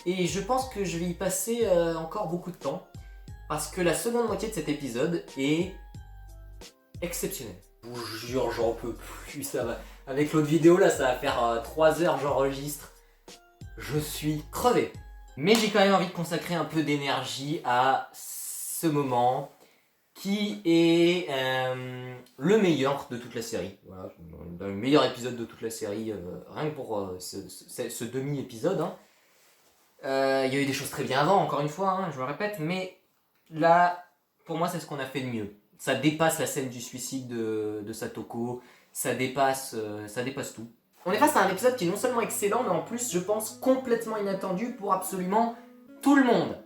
Et je pense que je vais y passer encore beaucoup de temps, parce que la seconde moitié de cet épisode est exceptionnelle. Je vous jure, j'en peux plus, ça va. Avec l'autre vidéo là, ça va faire 3 heures j'enregistre. Je suis crevé. Mais j'ai quand même envie de consacrer un peu d'énergie à ce moment qui est le meilleur de toute la série. Voilà, le meilleur épisode de toute la série, rien que pour ce demi-épisode. Hein. Il y a eu des choses très bien avant, encore une fois, hein, je me répète, mais là, pour moi, c'est ce qu'on a fait de mieux. Ça dépasse la scène du suicide de Satoko, ça dépasse tout. On est face à un épisode qui est non seulement excellent, mais en plus, je pense, complètement inattendu pour absolument tout le monde.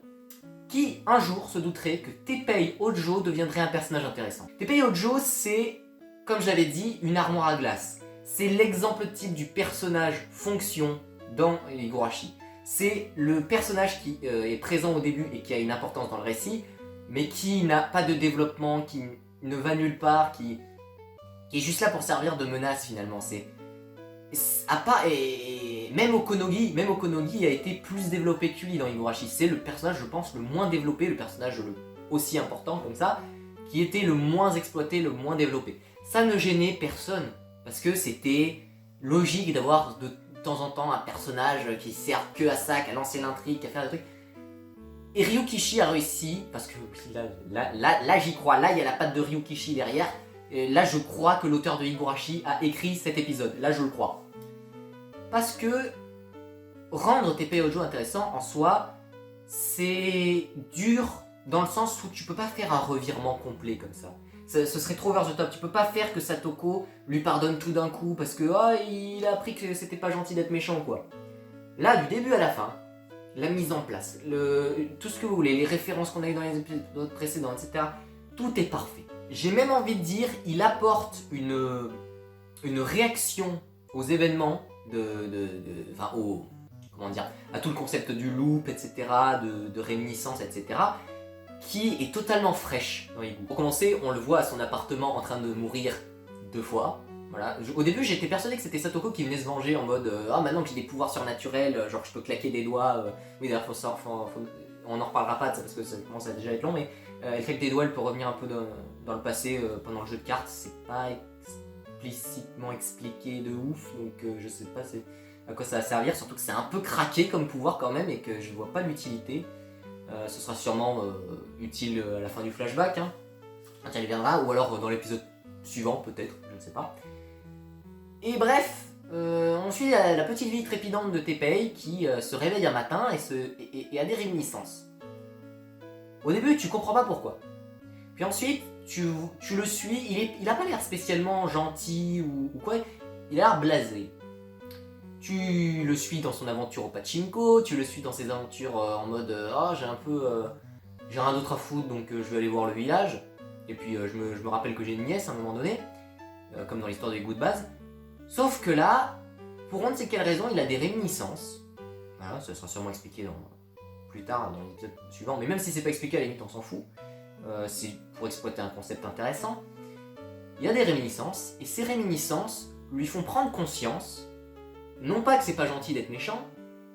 Qui, un jour, se douterait que Teppei Hojo deviendrait un personnage intéressant. Teppei Hojo, c'est, comme je l'avais dit, une armoire à glace. C'est l'exemple type du personnage fonction dans Higurashi. C'est le personnage qui est présent au début et qui a une importance dans le récit, mais qui n'a pas de développement, qui ne va nulle part, qui est juste là pour servir de menace finalement. Même Okonogi a été plus développé que lui dans Higurashi. C'est le personnage, je pense, le moins développé, le personnage aussi important comme ça, qui était le moins exploité, le moins développé. Ça ne gênait personne, parce que c'était logique d'avoir de temps en temps un personnage qui sert que à ça, qu'à lancer l'intrigue, qu'à faire des trucs. Et Ryukishi a réussi, parce que là j'y crois, là il y a la patte de Ryukishi derrière, et là je crois que l'auteur de Higurashi a écrit cet épisode, là je le crois. Parce que rendre Teppei Hojo intéressant en soi, c'est dur dans le sens où tu peux pas faire un revirement complet comme ça. Ce serait trop over the top. Tu peux pas faire que Satoko lui pardonne tout d'un coup parce que il a appris que c'était pas gentil d'être méchant quoi. Là, du début à la fin, la mise en place, tout ce que vous voulez, les références qu'on a eues dans les épisodes précédents, etc. Tout est parfait. J'ai même envie de dire, il apporte une réaction aux événements, à tout le concept du loop, etc., de réminiscence, etc., qui est totalement fraîche dans Higou. Pour commencer, on le voit à son appartement en train de mourir 2 fois. Voilà. Au début, j'étais persuadé que c'était Satoko qui venait se venger en mode maintenant que j'ai des pouvoirs surnaturels, genre je peux claquer des doigts. Oui, d'ailleurs, on n'en reparlera pas de ça parce que ça commence à déjà être long, mais elle claque des doigts, elle peut revenir un peu dans le passé pendant le jeu de cartes, c'est pas explicitement expliqué de ouf, donc je sais pas à quoi ça va servir, surtout que c'est un peu craqué comme pouvoir quand même et que je vois pas l'utilité. Ce sera sûrement utile à la fin du flashback, hein, quand elle viendra, ou alors dans l'épisode suivant peut-être, je ne sais pas. Et bref, on suit la petite vie trépidante de Teppei qui se réveille un matin et a des réminiscences. Au début, tu comprends pas pourquoi. Puis ensuite, tu le suis, il a pas l'air spécialement gentil ou quoi, il a l'air blasé. Tu le suis dans son aventure au pachinko, tu le suis dans ses aventures en mode j'ai rien d'autre à foutre donc je vais aller voir le village. Et puis je me rappelle que j'ai une nièce à un moment donné, comme dans l'histoire des Good Baz. Sauf que là, pour on ne sait quelle raison, il a des réminiscences. Voilà, ça sera sûrement expliqué plus tard dans l'épisode suivant, mais même si c'est pas expliqué, à la limite on s'en fout. C'est pour exploiter un concept intéressant. Il y a des réminiscences, et ces réminiscences lui font prendre conscience, non pas que c'est pas gentil d'être méchant,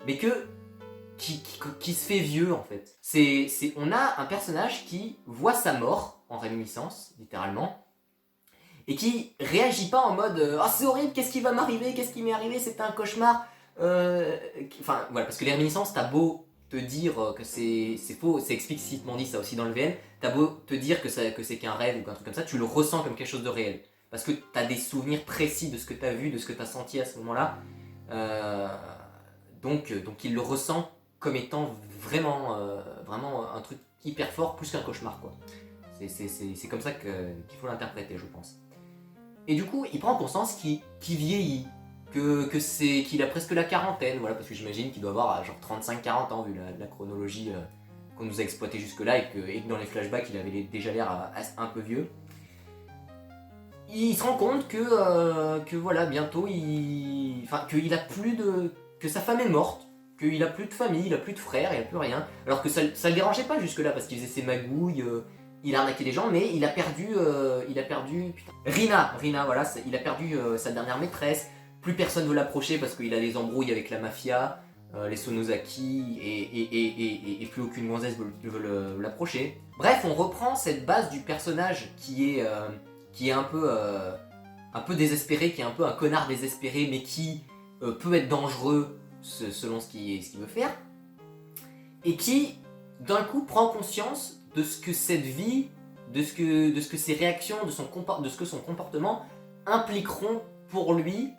mais qui se fait vieux en fait. On a un personnage qui voit sa mort en réminiscence, littéralement, et qui réagit pas en mode ah c'est horrible, qu'est-ce qui va m'arriver, qu'est-ce qui m'est arrivé, c'était un cauchemar. Enfin voilà, parce que les réminiscences, t'as beau te dire que c'est faux, c'est explicitement dit ça aussi dans le VN, t'as beau te dire que c'est qu'un rêve ou qu'un truc comme ça, tu le ressens comme quelque chose de réel. Parce que t'as des souvenirs précis de ce que t'as vu, de ce que t'as senti à ce moment-là. Donc il le ressent comme étant vraiment un truc hyper fort, plus qu'un cauchemar quoi. C'est comme ça qu'il faut l'interpréter, je pense. Et du coup, il prend conscience qu'il vieillit, qu'il a presque la quarantaine, voilà, parce que j'imagine qu'il doit avoir genre 35-40 ans vu la chronologie qu'on nous a exploité jusque-là et que dans les flashbacks il avait déjà l'air un peu vieux. Il se rend compte que voilà, bientôt qu'il a plus de... que sa femme est morte, qu'il a plus de famille, il a plus de frères, il a plus rien. Alors que ça le dérangeait pas jusque-là parce qu'il faisait ses magouilles, il a arnaqué les gens, mais il a perdu putain, Rina, voilà, il a perdu sa dernière maîtresse. Plus personne veut l'approcher parce qu'il a des embrouilles avec la mafia, les Sonozaki, et plus aucune gonzesse veut l'approcher. Bref, on reprend cette base du personnage qui est un peu désespéré, qui est un peu un connard désespéré, mais qui peut être dangereux selon ce qu'il veut faire, et qui, d'un coup, prend conscience de ce que cette vie, de ce que ses réactions, de ce que son comportement impliqueront pour lui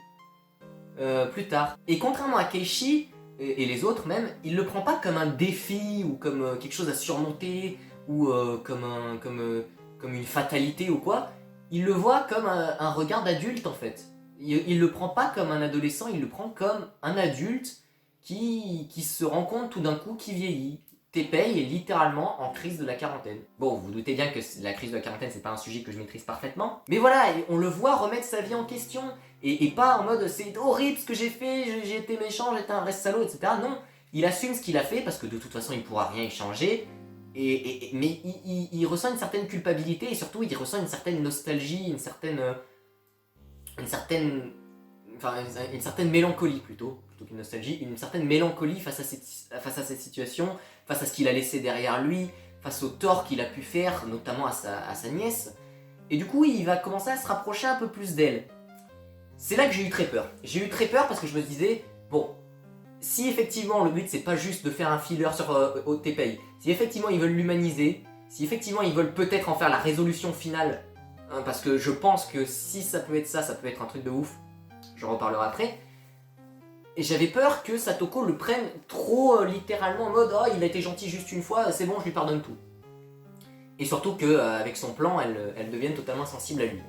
plus tard. Et contrairement à Keishi, et les autres même, il le prend pas comme un défi, ou comme quelque chose à surmonter, ou comme une fatalité ou quoi. Il le voit comme un regard d'adulte en fait. Il le prend pas comme un adolescent, il le prend comme un adulte qui se rend compte tout d'un coup qu'il vieillit. Teppei est littéralement en crise de la quarantaine. Bon, vous doutez bien que la crise de la quarantaine c'est pas un sujet que je maîtrise parfaitement, mais voilà, on le voit remettre sa vie en question, et pas en mode c'est horrible ce que j'ai fait, j'ai été méchant, j'étais un vrai salaud, etc. Non, il assume ce qu'il a fait parce que de toute façon il pourra rien y changer. Mais il ressent une certaine culpabilité et surtout il ressent une certaine nostalgie, une certaine mélancolie plutôt qu'une nostalgie, une certaine mélancolie face à cette situation, face à ce qu'il a laissé derrière lui, face au tort qu'il a pu faire, notamment à sa nièce. Et du coup il va commencer à se rapprocher un peu plus d'elle. C'est là que j'ai eu très peur. J'ai eu très peur parce que je me disais, bon, si effectivement le but c'est pas juste de faire un filler sur Teppei, si effectivement ils veulent l'humaniser, si effectivement ils veulent peut-être en faire la résolution finale, hein, parce que je pense que si ça peut être ça peut être un truc de ouf, j'en reparlerai après, et j'avais peur que Satoko le prenne trop littéralement en mode « Oh, il a été gentil juste une fois, c'est bon, je lui pardonne tout ». Et surtout qu'avec son plan, elle devienne totalement sensible à lui.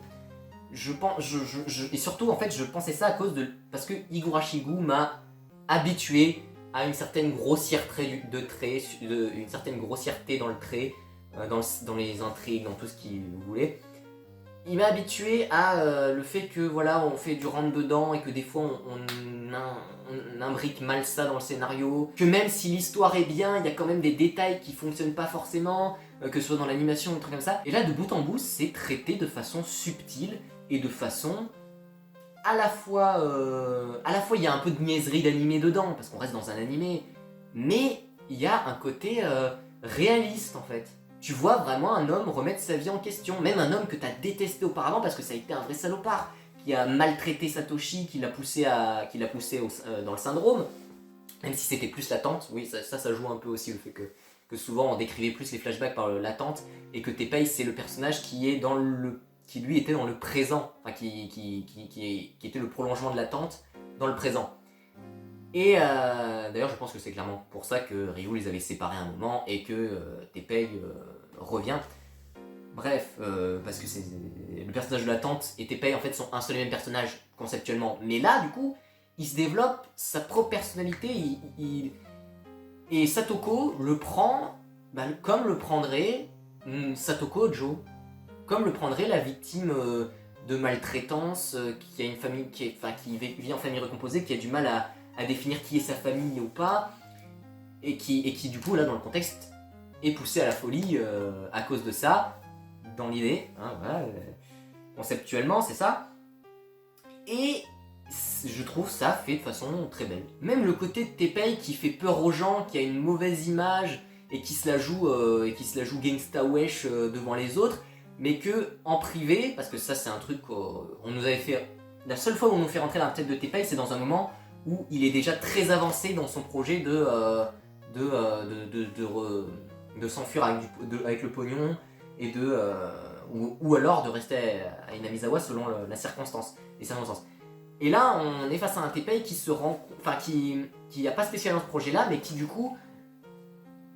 Et surtout, en fait, je pensais ça parce que Higurashi-gu m'a habitué à une certaine grossièreté une certaine grossièreté dans le trait, dans les intrigues, dans tout ce qu'il voulait. Il m'a habitué à le fait que voilà, on fait du rentre-dedans et que des fois on imbrique mal ça dans le scénario, que même si l'histoire est bien, il y a quand même des détails qui fonctionnent pas forcément, que ce soit dans l'animation ou des trucs comme ça. Et là, de bout en bout, c'est traité de façon subtile et de façon à la fois il y a un peu de niaiserie d'animé dedans, parce qu'on reste dans un animé, mais il y a un côté réaliste en fait. Tu vois vraiment un homme remettre sa vie en question, même un homme que t'as détesté auparavant parce que ça a été un vrai salopard, qui a maltraité Satoshi, qui l'a poussé, dans le syndrome, même si c'était plus la tante, oui ça joue un peu aussi le fait que souvent on décrivait plus les flashbacks par la tante, et que Teppei c'est le personnage qui lui était dans le présent, enfin qui était le prolongement de la tante dans le présent. Et d'ailleurs, je pense que c'est clairement pour ça que Ryu les avait séparés un moment et que Teppei revient. Bref, parce que le personnage de la tante et Teppei en fait sont un seul et même personnage conceptuellement. Mais là, du coup, il se développe sa propre personnalité. Et Satoko le prend comme le prendrait Satoko Ojo, comme le prendrait la victime de maltraitance qui a une famille qui vit en famille recomposée, qui a du mal à définir qui est sa famille ou pas, et qui du coup là dans le contexte est poussé à la folie à cause de ça, dans l'idée, hein, voilà, conceptuellement c'est ça, et je trouve ça fait de façon très belle. Même le côté de Teppei qui fait peur aux gens, qui a une mauvaise image et qui se la joue gangsta wesh devant les autres, mais que en privé, parce que ça c'est un truc qu'on nous avait fait, la seule fois où on nous fait rentrer dans la tête de Teppei, c'est dans un moment où il est déjà très avancé dans son projet de s'enfuir avec le pognon, et ou alors de rester à Inamizawa selon la circonstance, les circonstances. Et là, on est face à un Teppei qui a pas spécialement ce projet-là, mais qui du coup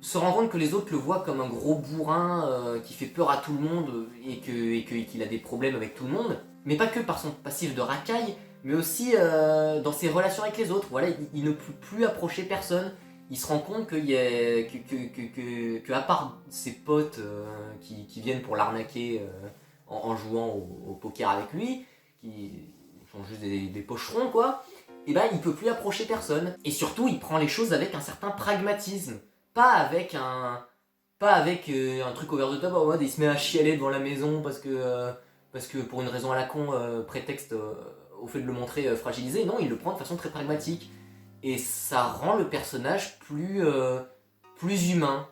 se rend compte que les autres le voient comme un gros bourrin qui fait peur à tout le monde et qu'il a des problèmes avec tout le monde, mais pas que par son passif de racaille, mais aussi dans ses relations avec les autres. Voilà, il ne peut plus approcher personne. Il se rend compte que à part ses potes qui viennent pour l'arnaquer en jouant au poker avec lui, qui sont juste des pocherons quoi, et ben il peut plus approcher personne. Et surtout, il prend les choses avec un certain pragmatisme, pas avec un truc over the top en mode il se met à chialer devant la maison parce que pour une raison à la con, prétexte au fait de le montrer fragilisé. Non, il le prend de façon très pragmatique. Et ça rend le personnage plus humain.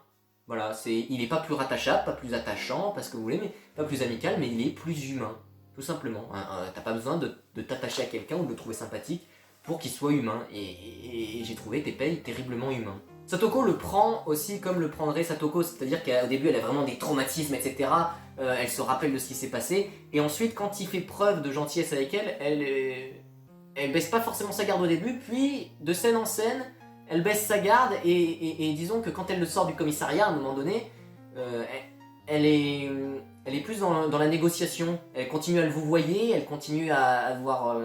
Voilà, il est pas plus rattachable, pas plus attachant, pas ce que vous voulez, mais pas plus amical, mais il est plus humain. Tout simplement. T'as pas besoin de t'attacher à quelqu'un ou de le trouver sympathique pour qu'il soit humain. Et j'ai trouvé Teppei terriblement humain. Satoko le prend aussi comme le prendrait Satoko, c'est-à-dire qu'au début elle a vraiment des traumatismes, etc. Elle se rappelle de ce qui s'est passé, et ensuite quand il fait preuve de gentillesse avec elle baisse pas forcément sa garde au début, puis de scène en scène, elle baisse sa garde, et disons que quand elle le sort du commissariat à un moment donné, elle est plus dans la négociation. Elle continue à le vouvoyer, elle continue à avoir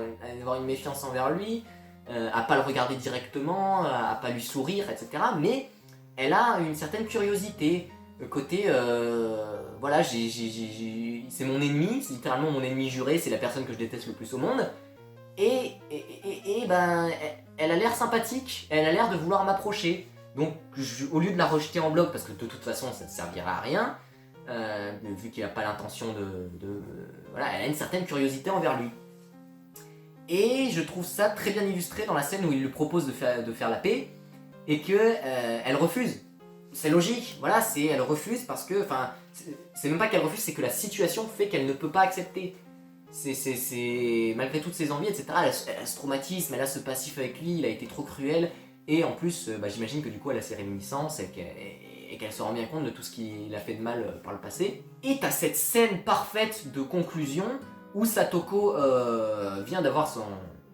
une méfiance envers lui, à pas le regarder directement, à pas lui sourire, etc. Mais elle a une certaine curiosité, le côté voilà, c'est mon ennemi, c'est littéralement mon ennemi juré, c'est la personne que je déteste le plus au monde, et ben elle a l'air sympathique, elle a l'air de vouloir m'approcher, donc au lieu de la rejeter en bloc parce que de toute façon ça ne servira à rien, vu qu'il n'a pas l'intention voilà, elle a une certaine curiosité envers lui. Et je trouve ça très bien illustré dans la scène où il lui propose de faire la paix, et que elle refuse. C'est logique, voilà, elle refuse parce que, enfin, c'est même pas qu'elle refuse, c'est que la situation fait qu'elle ne peut pas accepter. Malgré toutes ses envies, etc., elle a ce traumatisme, elle a ce passif avec lui, il a été trop cruel, et en plus, j'imagine que du coup elle a ses réminiscences, et qu'elle se rend bien compte de tout ce qu'il a fait de mal par le passé. Et t'as cette scène parfaite de conclusion, où Satoko vient d'avoir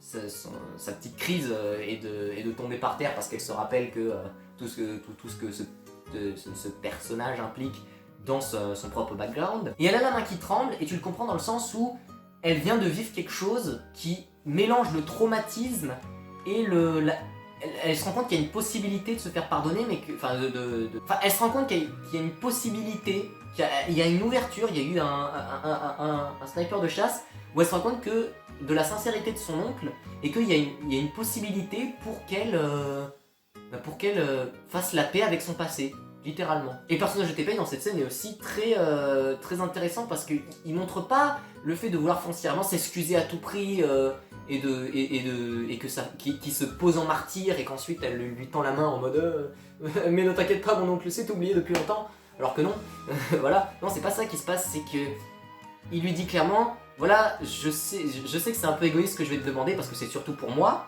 sa petite crise et de tomber par terre parce qu'elle se rappelle que tout ce que ce personnage implique dans son propre background. Et elle a la main qui tremble, et tu le comprends dans le sens où elle vient de vivre quelque chose qui mélange le traumatisme et elle se rend compte qu'il y a une possibilité de se faire pardonner, mais elle se rend compte qu'il y a une possibilité, il y a une ouverture, il y a eu un sniper de chasse, où elle se rend compte que de la sincérité de son oncle, et qu'il y a une possibilité pour qu'elle fasse la paix avec son passé, littéralement. Et le personnage de Teppei dans cette scène est aussi très intéressant parce qu'il montre pas le fait de vouloir foncièrement s'excuser à tout prix et que ça, qui se pose en martyr et qu'ensuite elle lui tend la main en mode mais ne t'inquiète pas, mon oncle s'est oublié depuis longtemps. Alors que non, voilà, non, c'est pas ça qui se passe, c'est que il lui dit clairement, voilà, je sais que c'est un peu égoïste ce que je vais te demander parce que c'est surtout pour moi,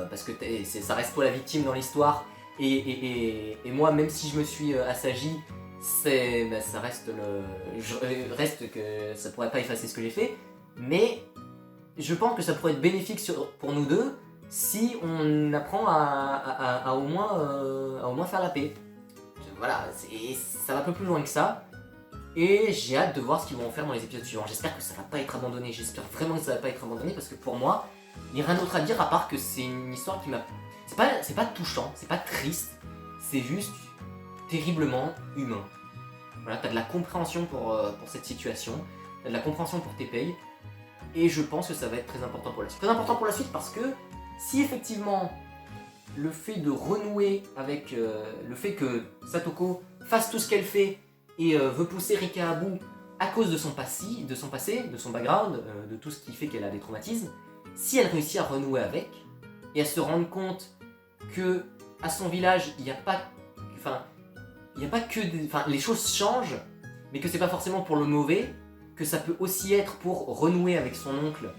parce que ça reste toi la victime dans l'histoire et moi, même si je me suis assagi, ça reste que ça pourrait pas effacer ce que j'ai fait, mais je pense que ça pourrait être bénéfique pour nous deux si on apprend à au moins faire la paix. Voilà, ça va un peu plus loin que ça. Et j'ai hâte de voir ce qu'ils vont en faire dans les épisodes suivants. J'espère que ça va pas être abandonné. J'espère vraiment que ça va pas être abandonné parce que pour moi, il n'y a rien d'autre à dire à part que c'est une histoire qui m'a... C'est pas touchant, c'est pas triste, c'est juste terriblement humain. Voilà, t'as de la compréhension pour cette situation, t'as de la compréhension pour Teppei, et je pense que ça va être très important pour la suite. Très important pour la suite parce que si effectivement le fait de renouer avec le fait que Satoko fasse tout ce qu'elle fait et veut pousser Rika à bout à cause de son passé, de son background, de tout ce qui fait qu'elle a des traumatismes, si elle réussit à renouer avec et à se rendre compte que à son village il n'y a pas, les choses changent, mais que c'est pas forcément pour le mauvais, que ça peut aussi être pour renouer avec son oncle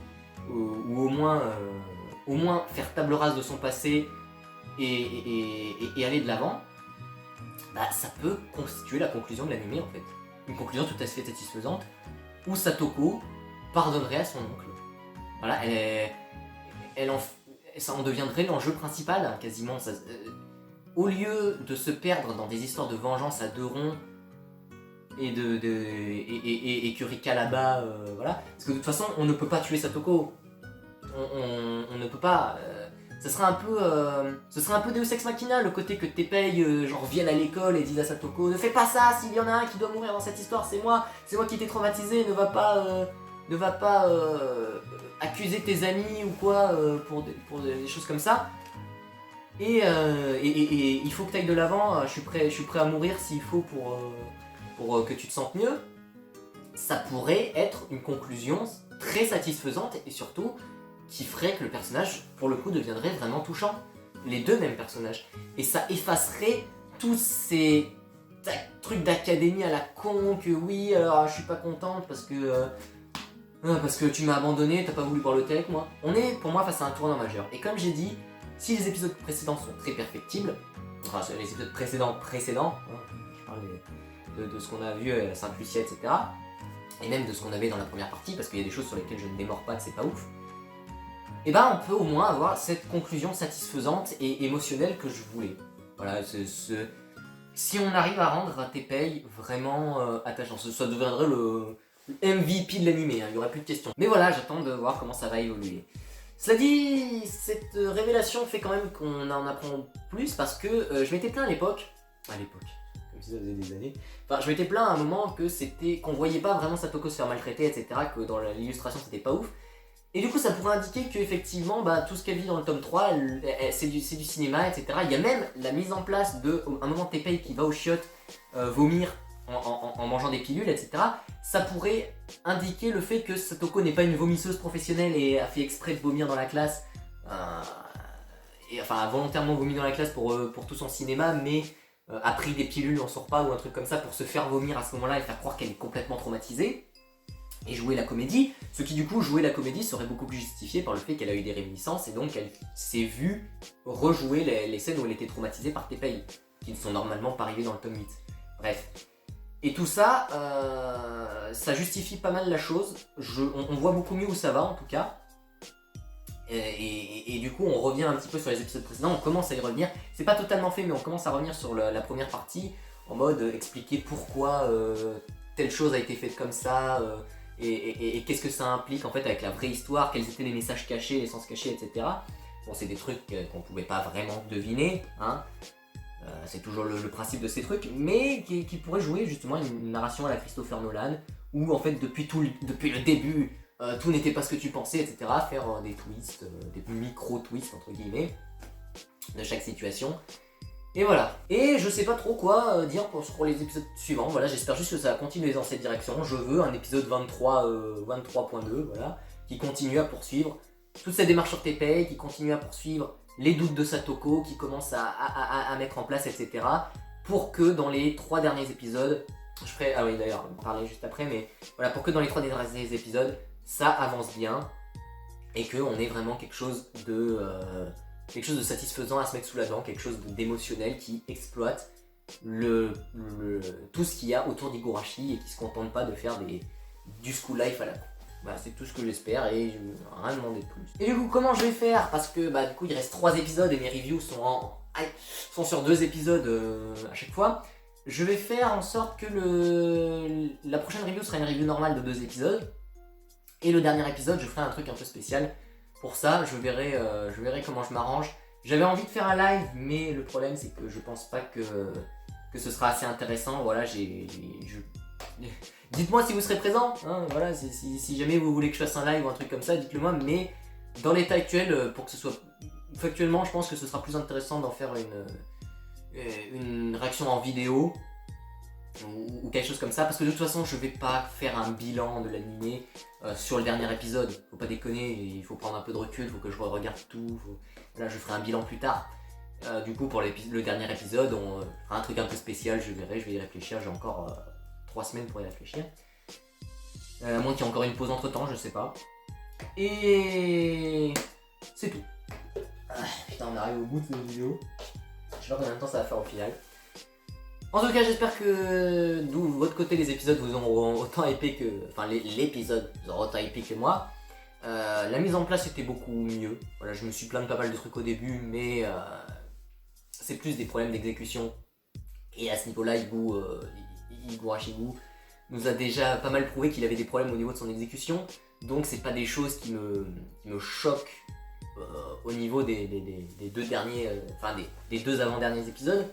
ou au moins faire table rase de son passé et aller de l'avant, bah, ça peut constituer la conclusion de l'anime en fait. Une conclusion tout à fait satisfaisante où Satoko pardonnerait à son oncle. Voilà, ça en deviendrait l'enjeu principal, hein, quasiment. Au lieu de se perdre dans des histoires de vengeance à deux ronds et que Rika là-bas, voilà. Parce que de toute façon, on ne peut pas tuer Satoko. On ne peut pas... ce serait un peu Deus Ex Machina, le côté que Teppei genre vienne à l'école et dise à Satoko ne fais pas ça, s'il y en a un qui doit mourir dans cette histoire, c'est moi qui t'ai traumatisé, ne va pas accuser tes amis ou quoi pour des choses comme ça. Et il faut que tu ailles de l'avant, je suis prêt à mourir s'il faut pour que tu te sentes mieux. Ça pourrait être une conclusion très satisfaisante et surtout qui ferait que le personnage, pour le coup, deviendrait vraiment touchant. Les deux mêmes personnages. Et ça effacerait tous ces trucs d'académie à la con, que oui, alors je suis pas contente parce que tu m'as abandonné, t'as pas voulu boire le thé avec moi. On est, pour moi, face à un tournant majeur. Et comme j'ai dit, si les épisodes précédents sont très perfectibles, enfin les épisodes précédents, hein, je parle de ce qu'on a vu à la Sainte-Lucia, etc. Et même de ce qu'on avait dans la première partie, parce qu'il y a des choses sur lesquelles je ne démords pas, que c'est pas ouf. Et ben on peut au moins avoir cette conclusion satisfaisante et émotionnelle que je voulais. Voilà, si on arrive à rendre Teppei vraiment attachant, ça deviendrait le MVP de l'anime, hein, il n'y aurait plus de questions. Mais voilà, j'attends de voir comment ça va évoluer. Cela dit, cette révélation fait quand même qu'on en apprend plus parce que je m'étais plaint à l'époque, comme si ça faisait des années, enfin je m'étais plaint à un moment qu'on voyait pas vraiment Satoko se faire maltraiter, etc., que dans l'illustration c'était pas ouf. Et du coup, ça pourrait indiquer qu'effectivement, bah, tout ce qu'elle vit dans le tome 3, c'est du cinéma, etc. Il y a même la mise en place un moment Teppei qui va aux chiottes vomir en mangeant des pilules, etc. Ça pourrait indiquer le fait que Satoko n'est pas une vomisseuse professionnelle et a fait exprès de vomir dans la classe. A volontairement vomi dans la classe pour tout son cinéma, mais a pris des pilules en son repas ou un truc comme ça pour se faire vomir à ce moment-là et faire croire qu'elle est complètement traumatisée. Et jouer la comédie, ce qui du coup jouer la comédie serait beaucoup plus justifié par le fait qu'elle a eu des réminiscences et donc elle s'est vue rejouer les scènes où elle était traumatisée par Teppei, qui ne sont normalement pas arrivées dans le tome 8. Bref. Et tout ça, ça justifie pas mal la chose, on voit beaucoup mieux où ça va en tout cas. Et du coup on revient un petit peu sur les épisodes précédents, on commence à y revenir. C'est pas totalement fait mais on commence à revenir sur la première partie, en mode expliquer pourquoi telle chose a été faite comme ça, et qu'est-ce que ça implique en fait avec la vraie histoire, quels étaient les messages cachés, les sens cachés, etc. Bon, c'est des trucs qu'on pouvait pas vraiment deviner, hein. C'est toujours le principe de ces trucs, mais qui pourrait jouer justement une narration à la Christopher Nolan, où en fait depuis le début, tout n'était pas ce que tu pensais, etc. Faire des twists, des micro-twists entre guillemets, de chaque situation. Et voilà. Et je sais pas trop quoi dire pour les épisodes suivants. Voilà, j'espère juste que ça va continuer dans cette direction. Je veux un épisode 23, 23.2, voilà, qui continue à poursuivre toute cette démarche sur TPay, qui continue à poursuivre les doutes de Satoko, qui commence à mettre en place, etc. Pour que dans les 3 derniers épisodes, je ferai, ah oui d'ailleurs, on va en parler juste après, mais voilà, pour que dans les 3 derniers épisodes, ça avance bien et qu'on ait vraiment quelque chose de satisfaisant à se mettre sous la dent, quelque chose d'émotionnel qui exploite tout ce qu'il y a autour d'Higurashi et qui se contente pas de faire du school life à la con. Voilà, c'est tout ce que j'espère et je n'ai rien demandé de plus. Et du coup, comment je vais faire? Parce que du coup, il reste 3 épisodes et mes reviews sont sur 2 épisodes à chaque fois. Je vais faire en sorte que la prochaine review sera une review normale de 2 épisodes. Et le dernier épisode, je ferai un truc un peu spécial. Pour ça, je verrai comment je m'arrange. J'avais envie de faire un live, mais le problème c'est que je pense pas que ce sera assez intéressant. Voilà, dites-moi si vous serez présent. Hein, voilà, si jamais vous voulez que je fasse un live ou un truc comme ça, dites-le moi. Mais dans l'état actuel, pour que ce soit factuellement, je pense que ce sera plus intéressant d'en faire une réaction en vidéo ou quelque chose comme ça, parce que de toute façon je vais pas faire un bilan de l'animé sur le dernier épisode, faut pas déconner, il faut prendre un peu de recul, faut que je regarde tout, là je ferai un bilan plus tard. Du coup pour le dernier épisode on fera un truc un peu spécial, je vais y réfléchir, j'ai encore 3 semaines pour y réfléchir, à moins qu'il y ait encore une pause entre temps, je sais pas. Et c'est tout. Putain, on arrive au bout de cette vidéo, je sais pas combien de temps ça va faire au final. En tout cas, j'espère que de votre côté, les épisodes vous auront autant hypé que... Enfin, l'épisode vous aura autant hypé que moi. La mise en place était beaucoup mieux. Voilà, je me suis plaint de pas mal de trucs au début, mais c'est plus des problèmes d'exécution. Et à ce niveau-là, Higurashi nous a déjà pas mal prouvé qu'il avait des problèmes au niveau de son exécution. Donc, c'est pas des choses qui me choquent au niveau des 2 derniers... Enfin, des 2 avant-derniers épisodes.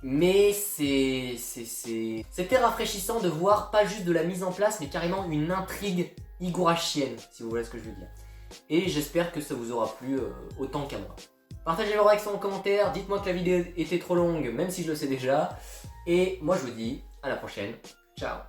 Mais c'était rafraîchissant de voir pas juste de la mise en place, mais carrément une intrigue higurashienne, si vous voyez ce que je veux dire. Et j'espère que ça vous aura plu autant qu'à moi. Partagez vos réactions en commentaire, dites-moi que la vidéo était trop longue, même si je le sais déjà. Et moi je vous dis à la prochaine, ciao.